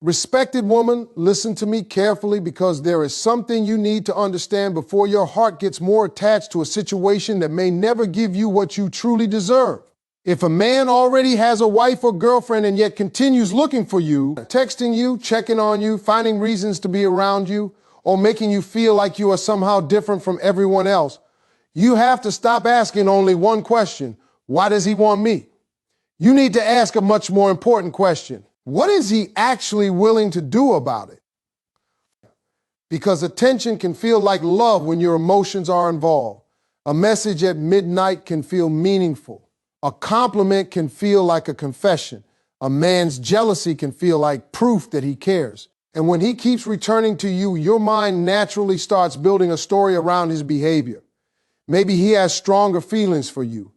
Respected woman, listen to me carefully because there is something you need to understand before your heart gets more attached to a situation that may never give you what you truly deserve. If a man already has a wife or girlfriend and yet continues looking for you, texting you, checking on you, finding reasons to be around you, or making you feel like you are somehow different from everyone else, you have to stop asking only one question: why does he want me? You need to ask a much more important question. What is he actually willing to do about it? Because attention can feel like love when your emotions are involved. A message at midnight can feel meaningful. A compliment can feel like a confession. A man's jealousy can feel like proof that he cares. And when he keeps returning to you, your mind naturally starts building a story around his behavior. Maybe he has stronger feelings for you.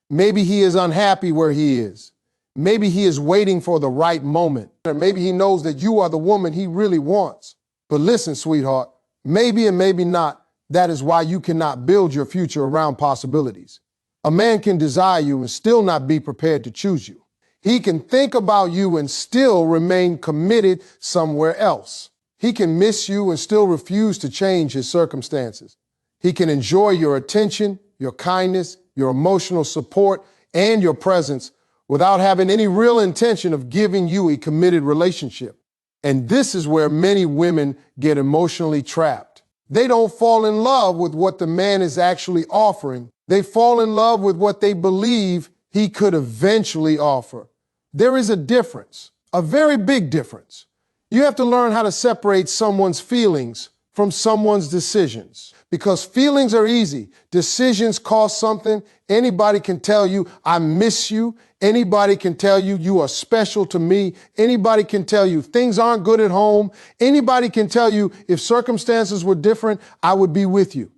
Maybe he is unhappy where he is. Maybe he is waiting for the right moment. Or maybe he knows that you are the woman he really wants. But listen, sweetheart, maybe and maybe not, that is why you cannot build your future around possibilities. A man can desire you and still not be prepared to choose you. He can think about you and still remain committed somewhere else. He can miss you and still refuse to change his circumstances. He can enjoy your attention, your kindness, your emotional support, and your presence without having any real intention of giving you a committed relationship. And this is where many women get emotionally trapped. They don't fall in love with what the man is actually offering. They fall in love with what they believe he could eventually offer. There is a difference, a very big difference. You have to learn how to separate someone's feelings from someone's decisions. Because feelings are easy. Decisions cost something. Anybody can tell you, I miss you. Anybody can tell you, you are special to me. Anybody can tell you, things aren't good at home. Anybody can tell you, if circumstances were different, I would be with you.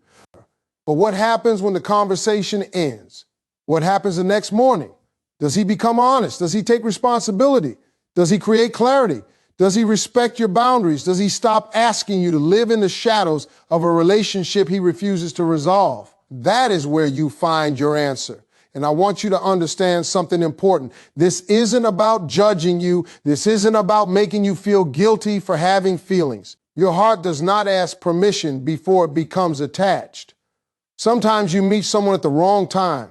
But what happens when the conversation ends? What happens the next morning? Does he become honest? Does he take responsibility? Does he create clarity? Does he respect your boundaries? Does he stop asking you to live in the shadows of a relationship he refuses to resolve? That is where you find your answer. And I want you to understand something important. This isn't about judging you. This isn't about making you feel guilty for having feelings. Your heart does not ask permission before it becomes attached. Sometimes you meet someone at the wrong time.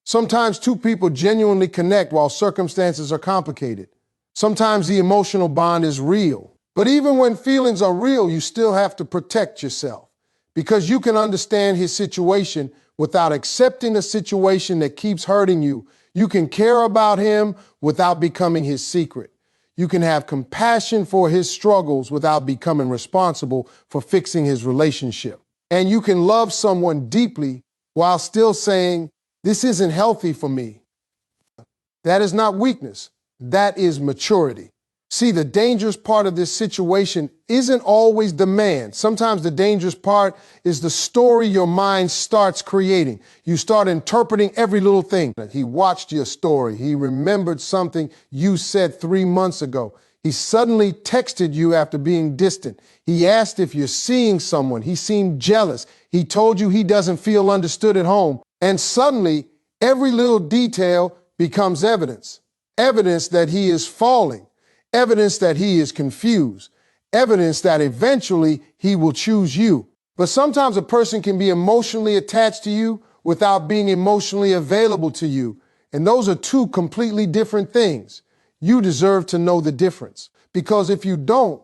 Sometimes two people genuinely connect while circumstances are complicated. Sometimes the emotional bond is real. But even when feelings are real, you still have to protect yourself because you can understand his situation without accepting a situation that keeps hurting you. You can care about him without becoming his secret. You can have compassion for his struggles without becoming responsible for fixing his relationship. And you can love someone deeply while still saying, this isn't healthy for me. That is not weakness. That is maturity. See, the dangerous part of this situation isn't always the man. Sometimes the dangerous part is the story your mind starts creating. You start interpreting every little thing. He watched your story. He remembered something you said 3 months ago. He suddenly texted you after being distant. He asked if you're seeing someone. He seemed jealous. He told you he doesn't feel understood at home. And suddenly, every little detail becomes evidence. Evidence that he is falling. Evidence that he is confused. Evidence that eventually he will choose you. But sometimes a person can be emotionally attached to you without being emotionally available to you. And those are two completely different things. You deserve to know the difference. Because if you don't,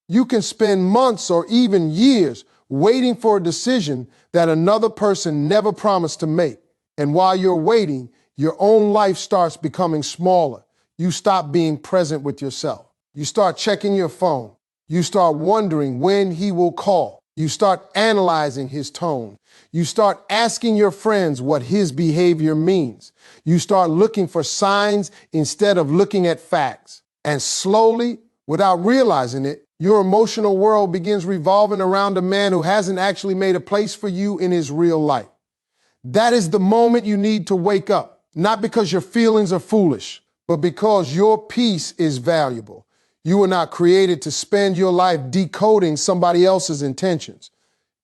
you can spend months or even years waiting for a decision that another person never promised to make. And while you're waiting, your own life starts becoming smaller. You stop being present with yourself. You start checking your phone. You start wondering when he will call. You start analyzing his tone. You start asking your friends what his behavior means. You start looking for signs instead of looking at facts. And slowly, without realizing it, your emotional world begins revolving around a man who hasn't actually made a place for you in his real life. That is the moment you need to wake up, not because your feelings are foolish, but because your peace is valuable. You were not created to spend your life decoding somebody else's intentions.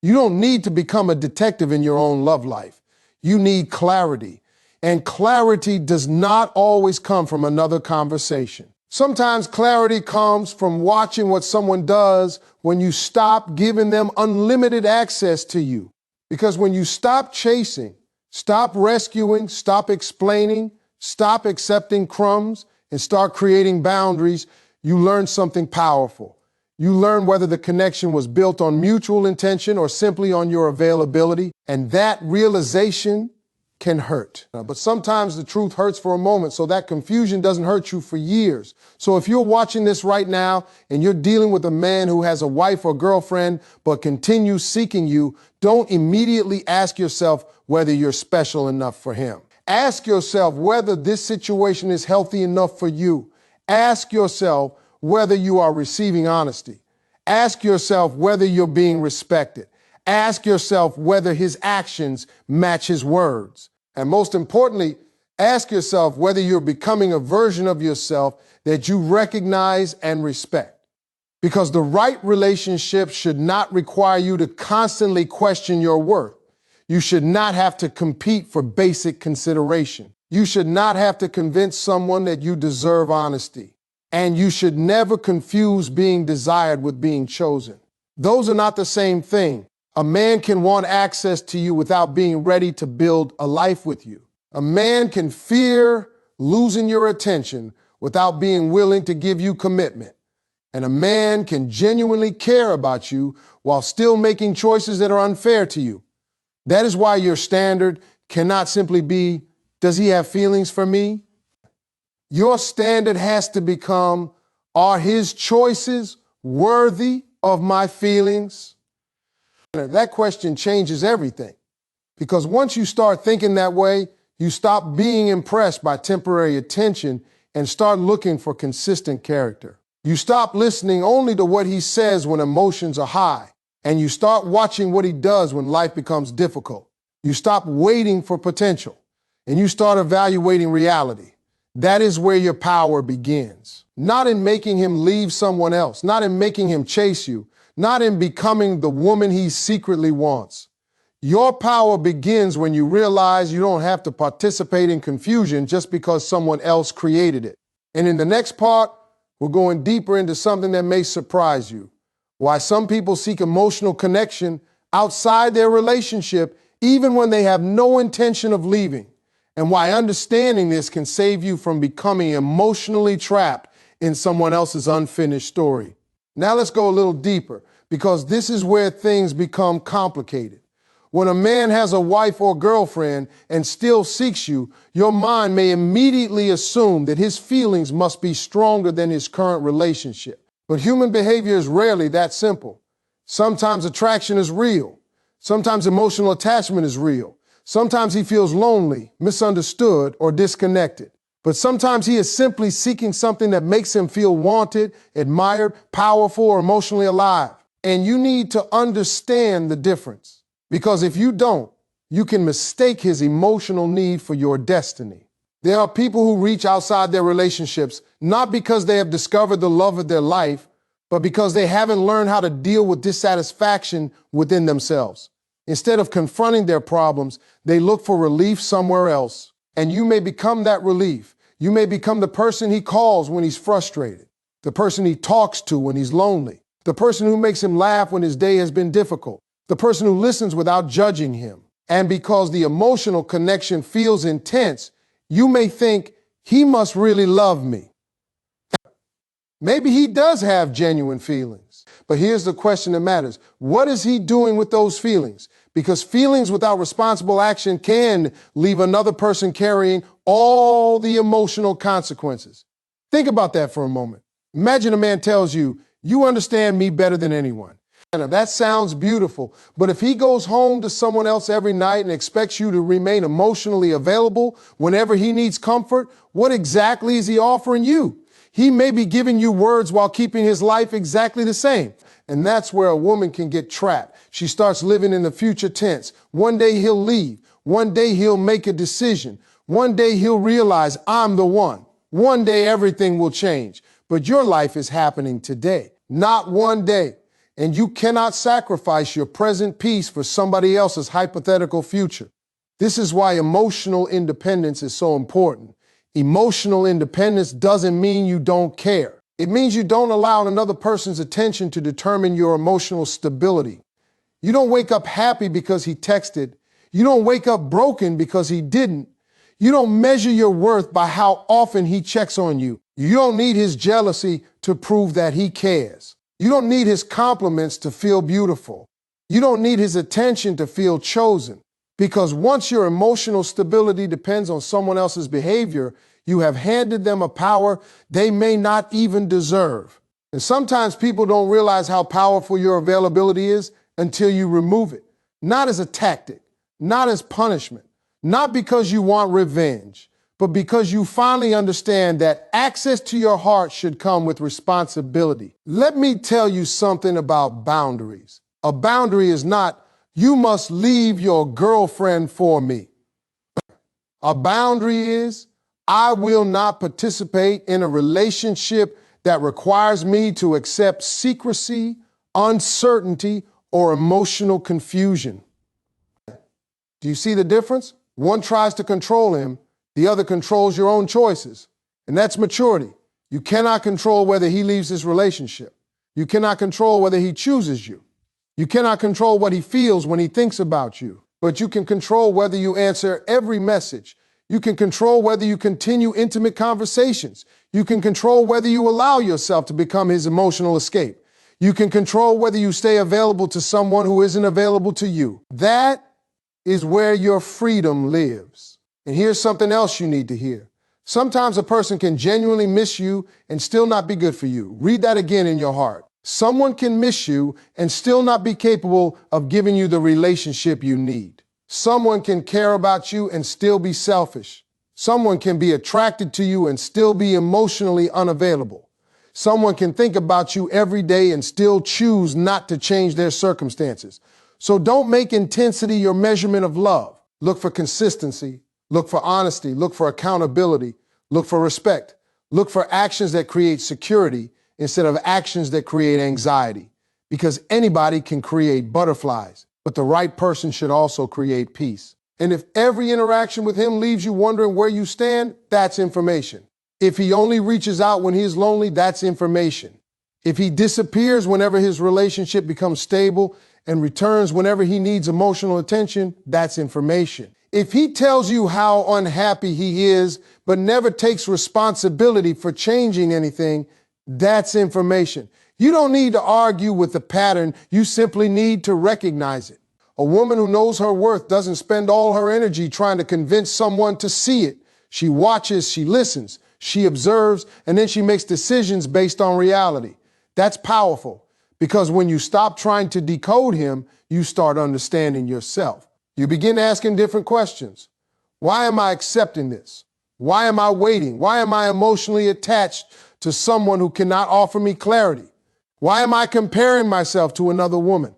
You don't need to become a detective in your own love life. You need clarity. And clarity does not always come from another conversation. Sometimes clarity comes from watching what someone does when you stop giving them unlimited access to you. Because when you stop chasing, stop rescuing, stop explaining, stop accepting crumbs, and start creating boundaries, you learn something powerful. You learn whether the connection was built on mutual intention or simply on your availability, and that realization can hurt. But sometimes the truth hurts for a moment, so that confusion doesn't hurt you for years. So if you're watching this right now and you're dealing with a man who has a wife or girlfriend but continues seeking you, don't immediately ask yourself whether you're special enough for him. Ask yourself whether this situation is healthy enough for you. Ask yourself whether you are receiving honesty. Ask yourself whether you're being respected. Ask yourself whether his actions match his words. And most importantly, ask yourself whether you're becoming a version of yourself that you recognize and respect. Because the right relationship should not require you to constantly question your worth. You should not have to compete for basic consideration. You should not have to convince someone that you deserve honesty. And you should never confuse being desired with being chosen. Those are not the same thing. A man can want access to you without being ready to build a life with you. A man can fear losing your attention without being willing to give you commitment. And a man can genuinely care about you while still making choices that are unfair to you. That is why your standard cannot simply be, does he have feelings for me? Your standard has to become, are his choices worthy of my feelings? That question changes everything. Because once you start thinking that way, you stop being impressed by temporary attention and start looking for consistent character. You stop listening only to what he says when emotions are high, and you start watching what he does when life becomes difficult. You stop waiting for potential, and you start evaluating reality. That is where your power begins. Not in making him leave someone else, not in making him chase you, not in becoming the woman he secretly wants. Your power begins when you realize you don't have to participate in confusion just because someone else created it. And in the next part, we're going deeper into something that may surprise you. Why some people seek emotional connection outside their relationship, even when they have no intention of leaving. And why understanding this can save you from becoming emotionally trapped in someone else's unfinished story. Now let's go a little deeper, because this is where things become complicated. When a man has a wife or girlfriend and still seeks you, your mind may immediately assume that his feelings must be stronger than his current relationship. But human behavior is rarely that simple. Sometimes attraction is real. Sometimes emotional attachment is real. Sometimes he feels lonely, misunderstood, or disconnected. But sometimes he is simply seeking something that makes him feel wanted, admired, powerful, or emotionally alive. And you need to understand the difference. Because if you don't, you can mistake his emotional need for your destiny. There are people who reach outside their relationships, not because they have discovered the love of their life, but because they haven't learned how to deal with dissatisfaction within themselves. Instead of confronting their problems, they look for relief somewhere else. And you may become that relief. You may become the person he calls when he's frustrated, the person he talks to when he's lonely, the person who makes him laugh when his day has been difficult, the person who listens without judging him. And because the emotional connection feels intense, you may think, he must really love me. Maybe he does have genuine feelings. But here's the question that matters. What is he doing with those feelings? Because feelings without responsible action can leave another person carrying all the emotional consequences. Think about that for a moment. Imagine a man tells you, you understand me better than anyone. And that sounds beautiful, but if he goes home to someone else every night and expects you to remain emotionally available whenever he needs comfort, what exactly is he offering you? He may be giving you words while keeping his life exactly the same. And that's where a woman can get trapped. She starts living in the future tense. One day he'll leave. One day he'll make a decision. One day he'll realize I'm the one. One day everything will change. But your life is happening today, not one day. And you cannot sacrifice your present peace for somebody else's hypothetical future. This is why emotional independence is so important. Emotional independence doesn't mean you don't care. It means you don't allow another person's attention to determine your emotional stability. You don't wake up happy because he texted. You don't wake up broken because he didn't. You don't measure your worth by how often he checks on you. You don't need his jealousy to prove that he cares. You don't need his compliments to feel beautiful. You don't need his attention to feel chosen. Because once your emotional stability depends on someone else's behavior, you have handed them a power they may not even deserve. And sometimes people don't realize how powerful your availability is until you remove it. Not as a tactic, not as punishment, not because you want revenge, but because you finally understand that access to your heart should come with responsibility. Let me tell you something about boundaries. A boundary is not, you must leave your girlfriend for me. A boundary is, I will not participate in a relationship that requires me to accept secrecy, uncertainty, or emotional confusion. Do you see the difference? One tries to control him, the other controls your own choices. And that's maturity. You cannot control whether he leaves this relationship. You cannot control whether he chooses you. You cannot control what he feels when he thinks about you. But you can control whether you answer every message. You can control whether you continue intimate conversations. You can control whether you allow yourself to become his emotional escape. You can control whether you stay available to someone who isn't available to you. That is where your freedom lives. And here's something else you need to hear. Sometimes a person can genuinely miss you and still not be good for you. Read that again in your heart. Someone can miss you and still not be capable of giving you the relationship you need. Someone can care about you and still be selfish. Someone can be attracted to you and still be emotionally unavailable. Someone can think about you every day and still choose not to change their circumstances. So don't make intensity your measurement of love. Look for consistency. Look for honesty. Look for accountability. Look for respect. Look for actions that create security instead of actions that create anxiety. Because anybody can create butterflies, but the right person should also create peace. And if every interaction with him leaves you wondering where you stand, that's information. If he only reaches out when he's lonely, that's information. If he disappears whenever his relationship becomes stable and returns whenever he needs emotional attention, that's information. If he tells you how unhappy he is, but never takes responsibility for changing anything, that's information. You don't need to argue with the pattern. You simply need to recognize it. A woman who knows her worth doesn't spend all her energy trying to convince someone to see it. She watches, she listens, she observes, and then she makes decisions based on reality. That's powerful because when you stop trying to decode him, you start understanding yourself. You begin asking different questions. Why am I accepting this? Why am I waiting? Why am I emotionally attached to someone who cannot offer me clarity? Why am I comparing myself to another woman?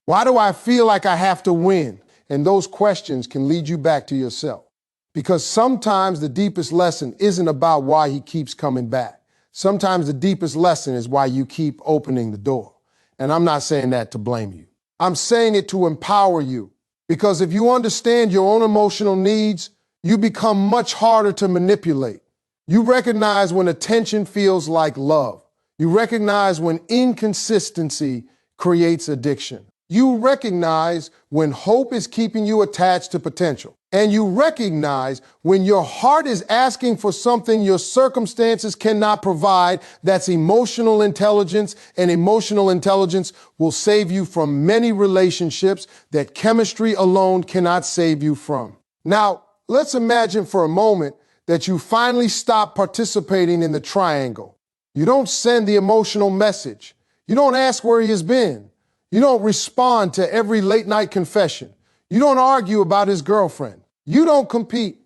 Why do I feel like I have to win? And those questions can lead you back to yourself. Because sometimes the deepest lesson isn't about why he keeps coming back. Sometimes the deepest lesson is why you keep opening the door. And I'm not saying that to blame you. I'm saying it to empower you. Because if you understand your own emotional needs, you become much harder to manipulate. You recognize when attention feels like love. You recognize when inconsistency creates addiction. You recognize when hope is keeping you attached to potential. And you recognize when your heart is asking for something your circumstances cannot provide. That's emotional intelligence, and emotional intelligence will save you from many relationships that chemistry alone cannot save you from. Now, let's imagine for a moment that you finally stop participating in the triangle. You don't send the emotional message. You don't ask where he has been. You don't respond to every late night confession. You don't argue about his girlfriend. You don't compete.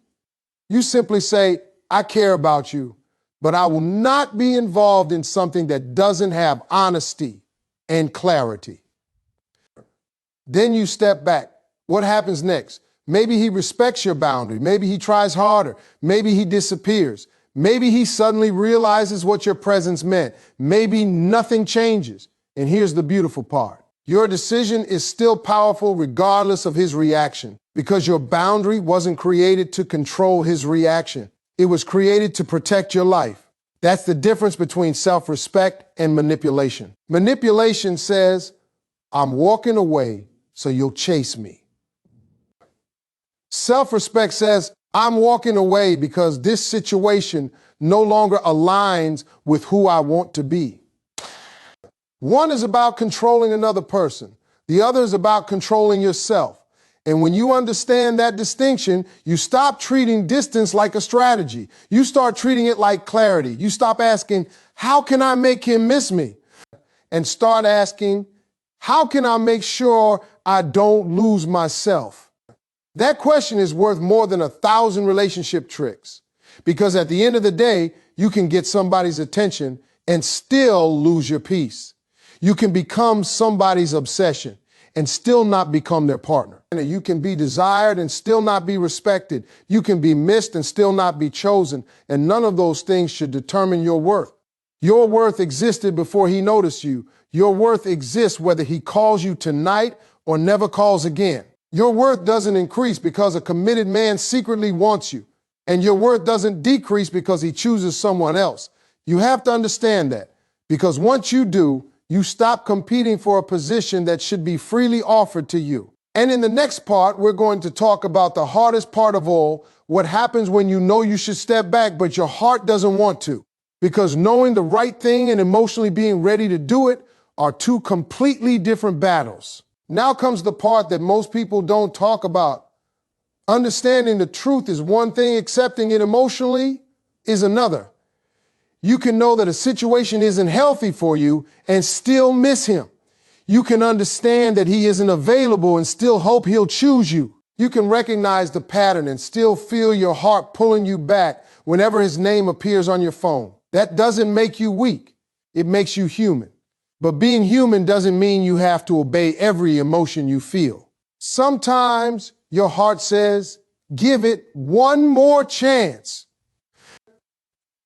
You simply say, I care about you, but I will not be involved in something that doesn't have honesty and clarity. Then you step back. What happens next? Maybe he respects your boundary. Maybe he tries harder. Maybe he disappears. Maybe he suddenly realizes what your presence meant. Maybe nothing changes. And here's the beautiful part. Your decision is still powerful regardless of his reaction, because your boundary wasn't created to control his reaction. It was created to protect your life. That's the difference between self-respect and manipulation. Manipulation says, I'm walking away so you'll chase me. Self-respect says, I'm walking away because this situation no longer aligns with who I want to be. One is about controlling another person. The other is about controlling yourself. And when you understand that distinction, you stop treating distance like a strategy. You start treating it like clarity. You stop asking, how can I make him miss me? And start asking, how can I make sure I don't lose myself? That question is worth more than 1,000 relationship tricks. Because at the end of the day, you can get somebody's attention and still lose your peace. You can become somebody's obsession and still not become their partner. You can be desired and still not be respected. You can be missed and still not be chosen. And none of those things should determine your worth. Your worth existed before he noticed you. Your worth exists whether he calls you tonight or never calls again. Your worth doesn't increase because a committed man secretly wants you. And your worth doesn't decrease because he chooses someone else. You have to understand that, because once you do, you stop competing for a position that should be freely offered to you. And in the next part, we're going to talk about the hardest part of all, what happens when you know you should step back, but your heart doesn't want to. Because knowing the right thing and emotionally being ready to do it are two completely different battles. Now comes the part that most people don't talk about. Understanding the truth is one thing, accepting it emotionally is another. You can know that a situation isn't healthy for you and still miss him. You can understand that he isn't available and still hope he'll choose you. You can recognize the pattern and still feel your heart pulling you back whenever his name appears on your phone. That doesn't make you weak. It makes you human. But being human doesn't mean you have to obey every emotion you feel. Sometimes your heart says, give it one more chance.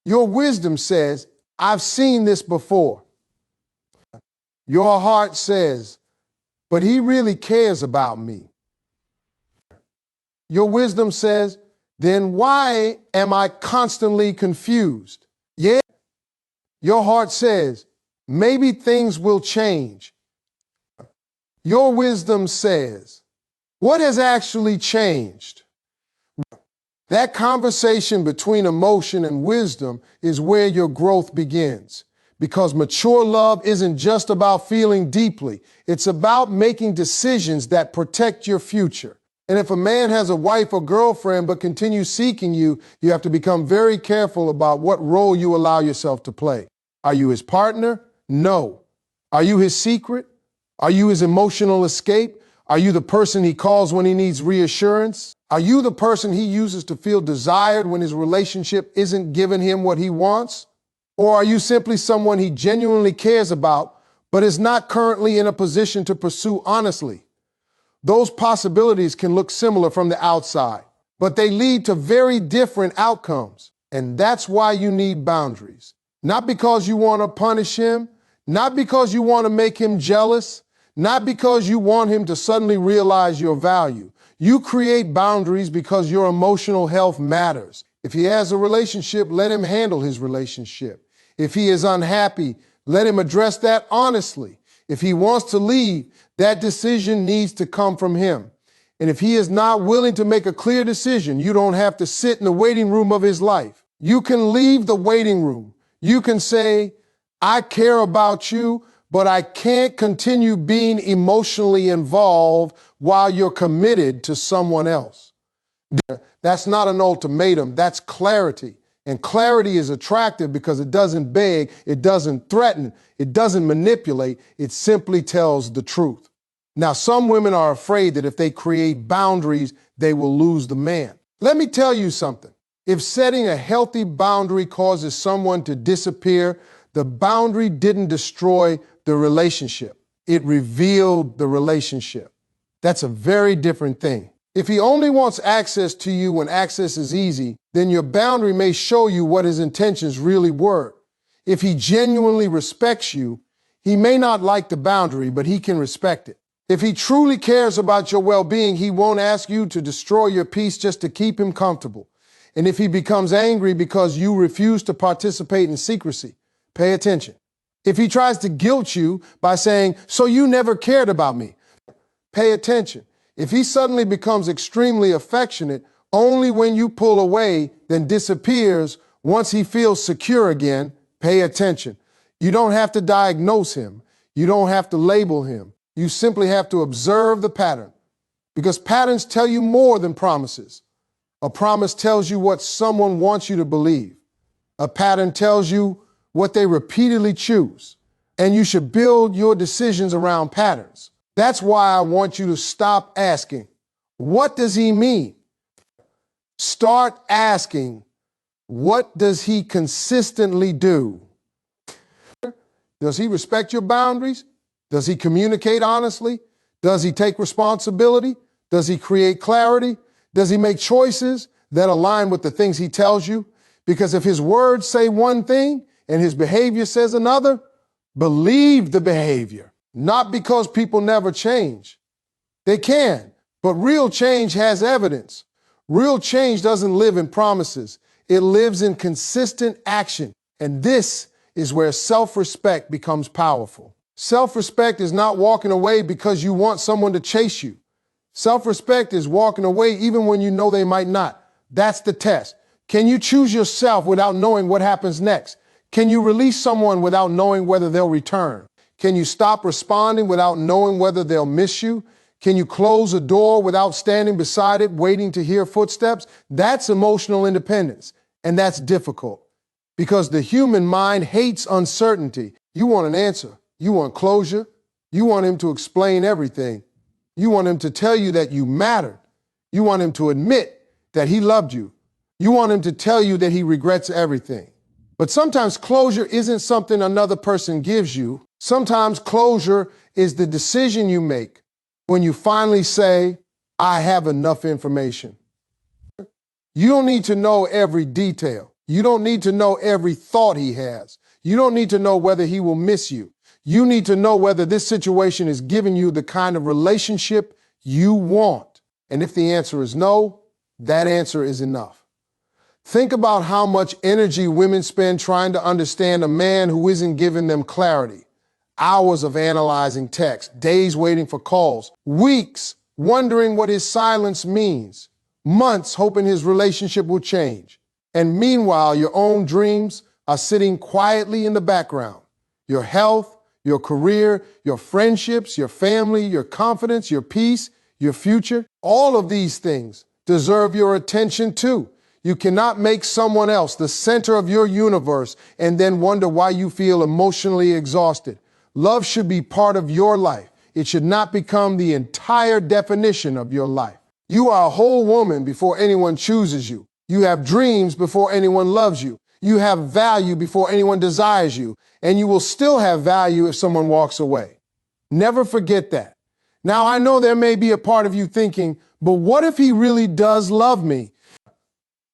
Your wisdom says, I've seen this before. Your heart says, but he really cares about me. Your wisdom says, then why am I constantly confused? Yeah. Your heart says, maybe things will change. Your wisdom says, what has actually changed? That conversation between emotion and wisdom is where your growth begins. Because mature love isn't just about feeling deeply. It's about making decisions that protect your future. And if a man has a wife or girlfriend but continues seeking you, you have to become very careful about what role you allow yourself to play. Are you his partner? No. Are you his secret? Are you his emotional escape? Are you the person he calls when he needs reassurance? Are you the person he uses to feel desired when his relationship isn't giving him what he wants? Or are you simply someone he genuinely cares about, but is not currently in a position to pursue honestly? Those possibilities can look similar from the outside, but they lead to very different outcomes. And that's why you need boundaries. Not because you want to punish him, not because you want to make him jealous, not because you want him to suddenly realize your value. You create boundaries because your emotional health matters. If he has a relationship, let him handle his relationship. If he is unhappy, let him address that honestly. If he wants to leave, that decision needs to come from him. And if he is not willing to make a clear decision, you don't have to sit in the waiting room of his life. You can leave the waiting room. You can say, I care about you, but I can't continue being emotionally involved while you're committed to someone else. That's not an ultimatum, that's clarity. And clarity is attractive because it doesn't beg, it doesn't threaten, it doesn't manipulate, it simply tells the truth. Now, some women are afraid that if they create boundaries, they will lose the man. Let me tell you something. If setting a healthy boundary causes someone to disappear, the boundary didn't destroy the relationship. It revealed the relationship. That's a very different thing. If he only wants access to you when access is easy, then your boundary may show you what his intentions really were. If he genuinely respects you, he may not like the boundary, but he can respect it. If he truly cares about your well-being, he won't ask you to destroy your peace just to keep him comfortable. And if he becomes angry because you refuse to participate in secrecy, pay attention. If he tries to guilt you by saying, "So you never cared about me," pay attention. If he suddenly becomes extremely affectionate only when you pull away, then disappears once he feels secure again, pay attention. You don't have to diagnose him. You don't have to label him. You simply have to observe the pattern, because patterns tell you more than promises. A promise tells you what someone wants you to believe. A pattern tells you what they repeatedly choose, and you should build your decisions around patterns. That's why I want you to stop asking, "What does he mean?" Start asking, "What does he consistently do?" Does he respect your boundaries? Does he communicate honestly? Does he take responsibility? Does he create clarity? Does he make choices that align with the things he tells you? Because if his words say one thing and his behavior says another, believe the behavior. Not because people never change. They can, but real change has evidence. Real change doesn't live in promises. It lives in consistent action. And this is where self-respect becomes powerful. Self-respect is not walking away because you want someone to chase you. Self-respect is walking away even when you know they might not. That's the test. Can you choose yourself without knowing what happens next? Can you release someone without knowing whether they'll return? Can you stop responding without knowing whether they'll miss you? Can you close a door without standing beside it, waiting to hear footsteps? That's emotional independence, and that's difficult because the human mind hates uncertainty. You want an answer. You want closure. You want him to explain everything. You want him to tell you that you mattered. You want him to admit that he loved you. You want him to tell you that he regrets everything. But sometimes closure isn't something another person gives you. Sometimes closure is the decision you make when you finally say, "I have enough information." You don't need to know every detail. You don't need to know every thought he has. You don't need to know whether he will miss you. You need to know whether this situation is giving you the kind of relationship you want. And if the answer is no, that answer is enough. Think about how much energy women spend trying to understand a man who isn't giving them clarity. Hours of analyzing text, days waiting for calls, weeks wondering what his silence means, months hoping his relationship will change. And meanwhile, your own dreams are sitting quietly in the background. Your health, your career, your friendships, your family, your confidence, your peace, your future, all of these things deserve your attention too. You cannot make someone else the center of your universe and then wonder why you feel emotionally exhausted. Love should be part of your life. It should not become the entire definition of your life. You are a whole woman before anyone chooses you. You have dreams before anyone loves you. You have value before anyone desires you. And you will still have value if someone walks away. Never forget that. Now, I know there may be a part of you thinking, but what if he really does love me?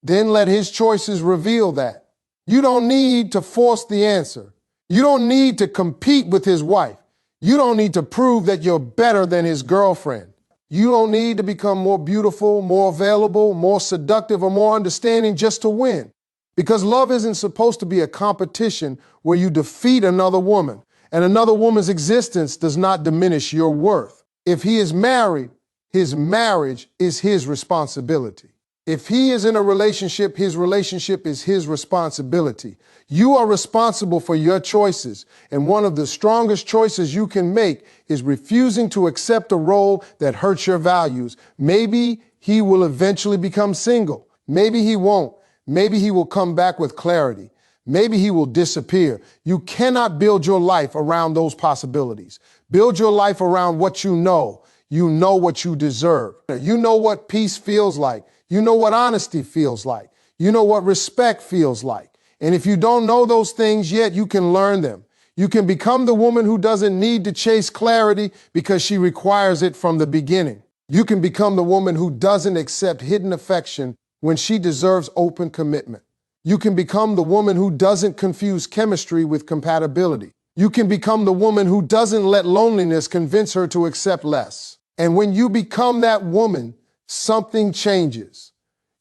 Then let his choices reveal that. You don't need to force the answer. You don't need to compete with his wife. You don't need to prove that you're better than his girlfriend. You don't need to become more beautiful, more available, more seductive, or more understanding just to win. Because love isn't supposed to be a competition where you defeat another woman, and another woman's existence does not diminish your worth. If he is married, his marriage is his responsibility. If he is in a relationship, his relationship is his responsibility. You are responsible for your choices, and one of the strongest choices you can make is refusing to accept a role that hurts your values. Maybe he will eventually become single. Maybe he won't. Maybe he will come back with clarity. Maybe he will disappear. You cannot build your life around those possibilities. Build your life around what you know. You know what you deserve. You know what peace feels like. You know what honesty feels like. You know what respect feels like. And if you don't know those things yet, you can learn them. You can become the woman who doesn't need to chase clarity because she requires it from the beginning. You can become the woman who doesn't accept hidden affection when she deserves open commitment. You can become the woman who doesn't confuse chemistry with compatibility. You can become the woman who doesn't let loneliness convince her to accept less. And when you become that woman, something changes.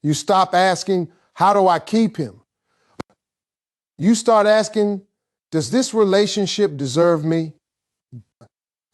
You stop asking, How do I keep him? You start asking, does this relationship deserve me?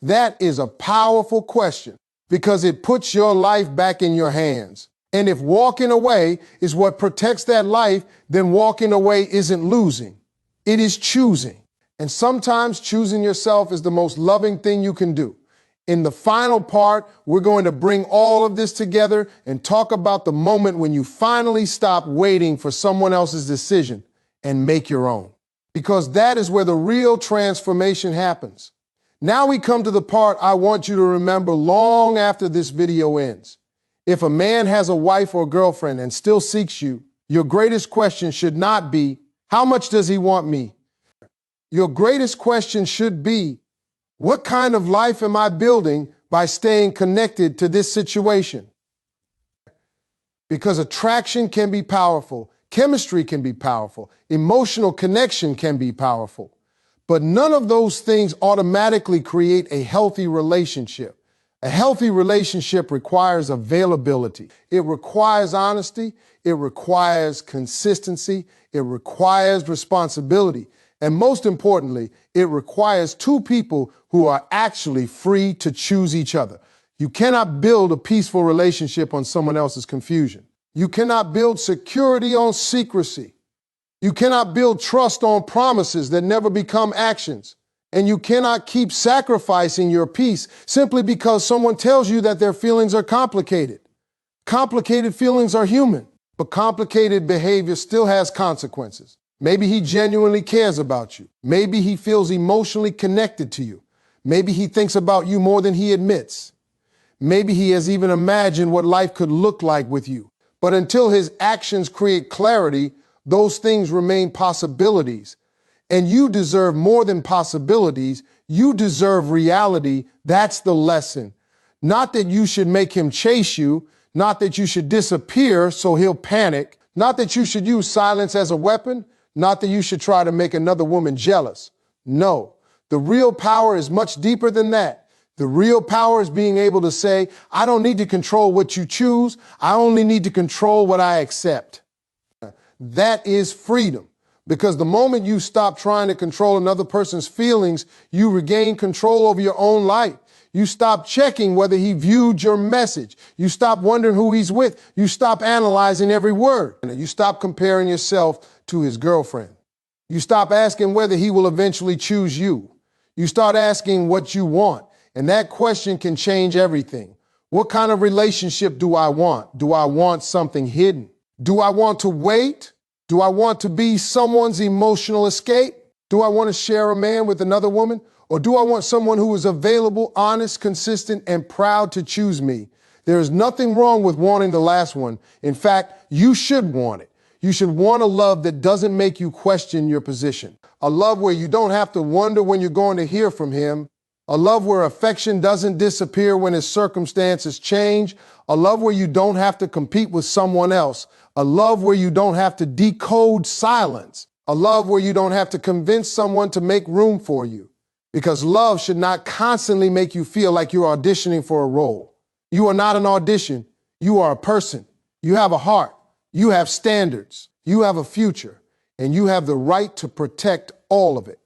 That is a powerful question because it puts your life back in your hands. And if walking away is what protects that life, then walking away isn't losing. It is choosing. And sometimes choosing yourself is the most loving thing you can do. In the final part, we're going to bring all of this together and talk about the moment when you finally stop waiting for someone else's decision and make your own. Because that is where the real transformation happens. Now we come to the part I want you to remember long after this video ends. If a man has a wife or girlfriend and still seeks you, your greatest question should not be, how much does he want me? Your greatest question should be, what kind of life am I building by staying connected to this situation? Because attraction can be powerful, chemistry can be powerful, emotional connection can be powerful. But none of those things automatically create a healthy relationship. A healthy relationship requires availability. It requires honesty. It requires consistency. It requires responsibility. And most importantly, it requires two people who are actually free to choose each other. You cannot build a peaceful relationship on someone else's confusion. You cannot build security on secrecy. You cannot build trust on promises that never become actions. And you cannot keep sacrificing your peace simply because someone tells you that their feelings are complicated. Complicated feelings are human, but complicated behavior still has consequences. Maybe he genuinely cares about you. Maybe he feels emotionally connected to you. Maybe he thinks about you more than he admits. Maybe he has even imagined what life could look like with you. But until his actions create clarity, those things remain possibilities. And you deserve more than possibilities. You deserve reality. That's the lesson. Not that you should make him chase you. Not that you should disappear so he'll panic. Not that you should use silence as a weapon. Not that you should try to make another woman jealous. No, the real power is much deeper than that. The real power is being able to say, I don't need to control what you choose. I only need to control what I accept. That is freedom. Because the moment you stop trying to control another person's feelings, you regain control over your own life. You stop checking whether he viewed your message. You stop wondering who he's with. You stop analyzing every word. You stop comparing yourself to his girlfriend. You stop asking whether he will eventually choose you. You start asking what you want. And that question can change everything. What kind of relationship do I want? Do I want something hidden? Do I want to wait? Do I want to be someone's emotional escape? Do I want to share a man with another woman? Or do I want someone who is available, honest, consistent, and proud to choose me? There is nothing wrong with wanting the last one. In fact, you should want it. You should want a love that doesn't make you question your position. A love where you don't have to wonder when you're going to hear from him. A love where affection doesn't disappear when his circumstances change. A love where you don't have to compete with someone else. A love where you don't have to decode silence. A love where you don't have to convince someone to make room for you. Because love should not constantly make you feel like you're auditioning for a role. You are not an audition. You are a person. You have a heart. You have standards. You have a future. And you have the right to protect all of it.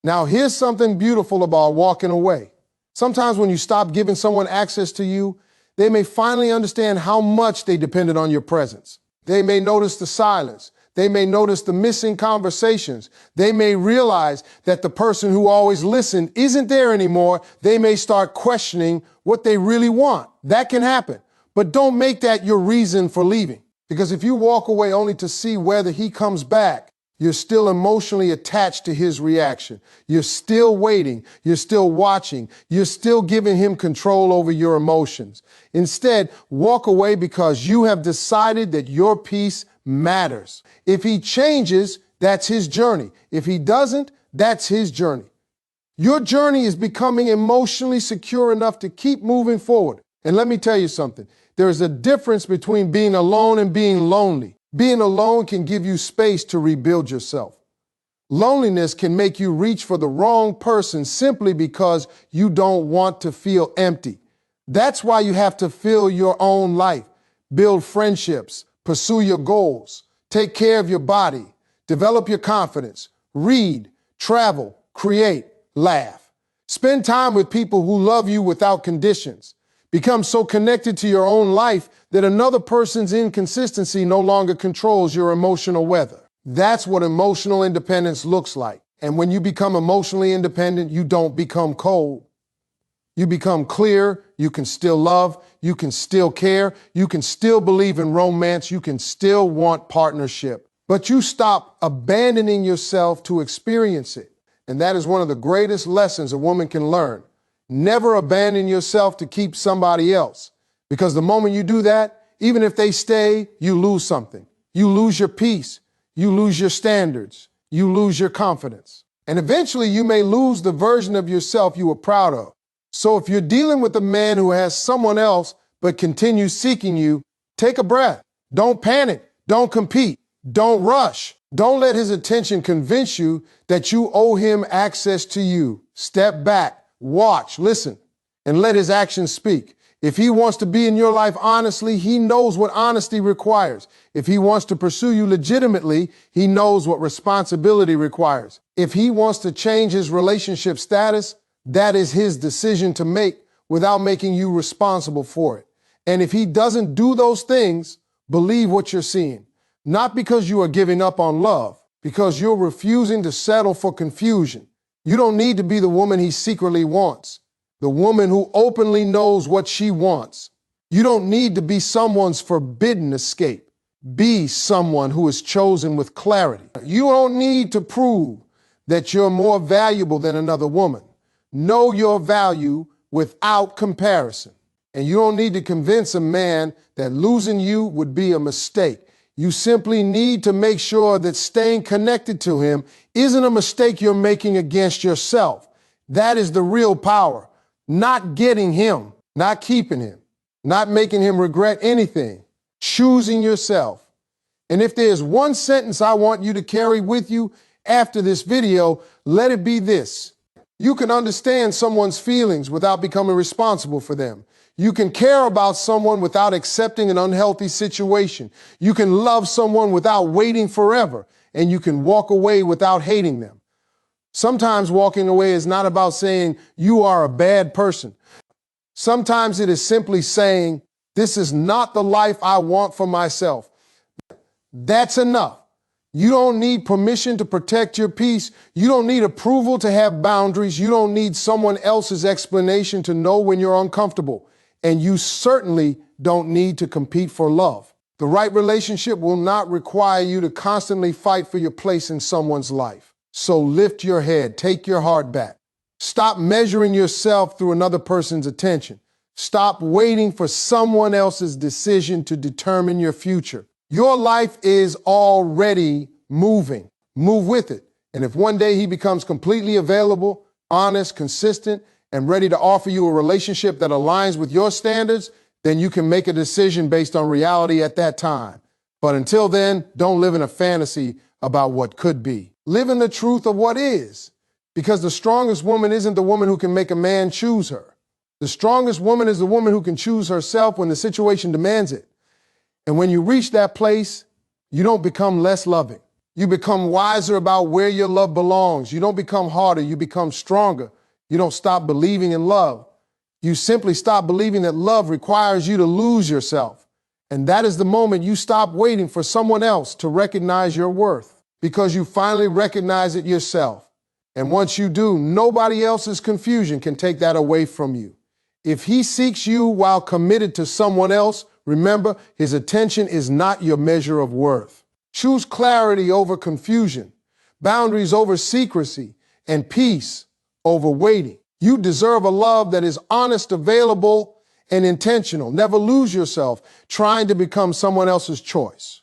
Now, here's something beautiful about walking away. Sometimes when you stop giving someone access to you, they may finally understand how much they depended on your presence. They may notice the silence. They may notice the missing conversations. They may realize that the person who always listened isn't there anymore. They may start questioning what they really want. That can happen. But don't make that your reason for leaving. Because if you walk away only to see whether he comes back, you're still emotionally attached to his reaction. You're still waiting. You're still watching. You're still giving him control over your emotions. Instead, walk away because you have decided that your peace matters. If he changes, that's his journey. If he doesn't, that's his journey. Your journey is becoming emotionally secure enough to keep moving forward. And let me tell you something. There is a difference between being alone and being lonely. Being alone can give you space to rebuild yourself. Loneliness can make you reach for the wrong person simply because you don't want to feel empty. That's why you have to fill your own life, build friendships, pursue your goals, Take care of your body. Develop your confidence. Read, travel, create, laugh. Spend time with people who love you without conditions. Become so connected to your own life that another person's inconsistency no longer controls your emotional weather. That's what emotional independence looks like. And when you become emotionally independent, you don't become cold. You become clear, you can still love, you can still care, you can still believe in romance, you can still want partnership. But you stop abandoning yourself to experience it. And that is one of the greatest lessons a woman can learn. Never abandon yourself to keep somebody else. Because the moment you do that, even if they stay, you lose something. You lose your peace, you lose your standards, you lose your confidence. And eventually you may lose the version of yourself you were proud of. So if you're dealing with a man who has someone else but continues seeking you, take a breath. Don't panic. Don't compete. Don't rush. Don't let his attention convince you that you owe him access to you. Step back, watch, listen, and let his actions speak. If he wants to be in your life honestly, he knows what honesty requires. If he wants to pursue you legitimately, he knows what responsibility requires. If he wants to change his relationship status, that is his decision to make without making you responsible for it. And if he doesn't do those things, believe what you're seeing. Not because you are giving up on love, because you're refusing to settle for confusion. You don't need to be the woman he secretly wants, the woman who openly knows what she wants. You don't need to be someone's forbidden escape. Be someone who is chosen with clarity. You don't need to prove that you're more valuable than another woman. Know your value without comparison. And you don't need to convince a man that losing you would be a mistake. You simply need to make sure that staying connected to him isn't a mistake you're making against yourself. That is the real power. Not getting him, not keeping him, not making him regret anything. Choosing yourself. And if there's one sentence I want you to carry with you after this video, let it be this. You can understand someone's feelings without becoming responsible for them. You can care about someone without accepting an unhealthy situation. You can love someone without waiting forever, and you can walk away without hating them. Sometimes walking away is not about saying you are a bad person. Sometimes it is simply saying, this is not the life I want for myself. That's enough. You don't need permission to protect your peace. You don't need approval to have boundaries. You don't need someone else's explanation to know when you're uncomfortable. And you certainly don't need to compete for love. The right relationship will not require you to constantly fight for your place in someone's life. So lift your head, take your heart back. Stop measuring yourself through another person's attention. Stop waiting for someone else's decision to determine your future. Your life is already moving. Move with it. And if one day he becomes completely available, honest, consistent, and ready to offer you a relationship that aligns with your standards, then you can make a decision based on reality at that time. But until then, don't live in a fantasy about what could be. Live in the truth of what is. Because the strongest woman isn't the woman who can make a man choose her. The strongest woman is the woman who can choose herself when the situation demands it. And when you reach that place, you don't become less loving. You become wiser about where your love belongs. You don't become harder, you become stronger. You don't stop believing in love. You simply stop believing that love requires you to lose yourself. And that is the moment you stop waiting for someone else to recognize your worth, because you finally recognize it yourself. And once you do, nobody else's confusion can take that away from you. If he seeks you while committed to someone else, remember, his attention is not your measure of worth. Choose clarity over confusion, boundaries over secrecy, and peace over waiting. You deserve a love that is honest, available, and intentional. Never lose yourself trying to become someone else's choice.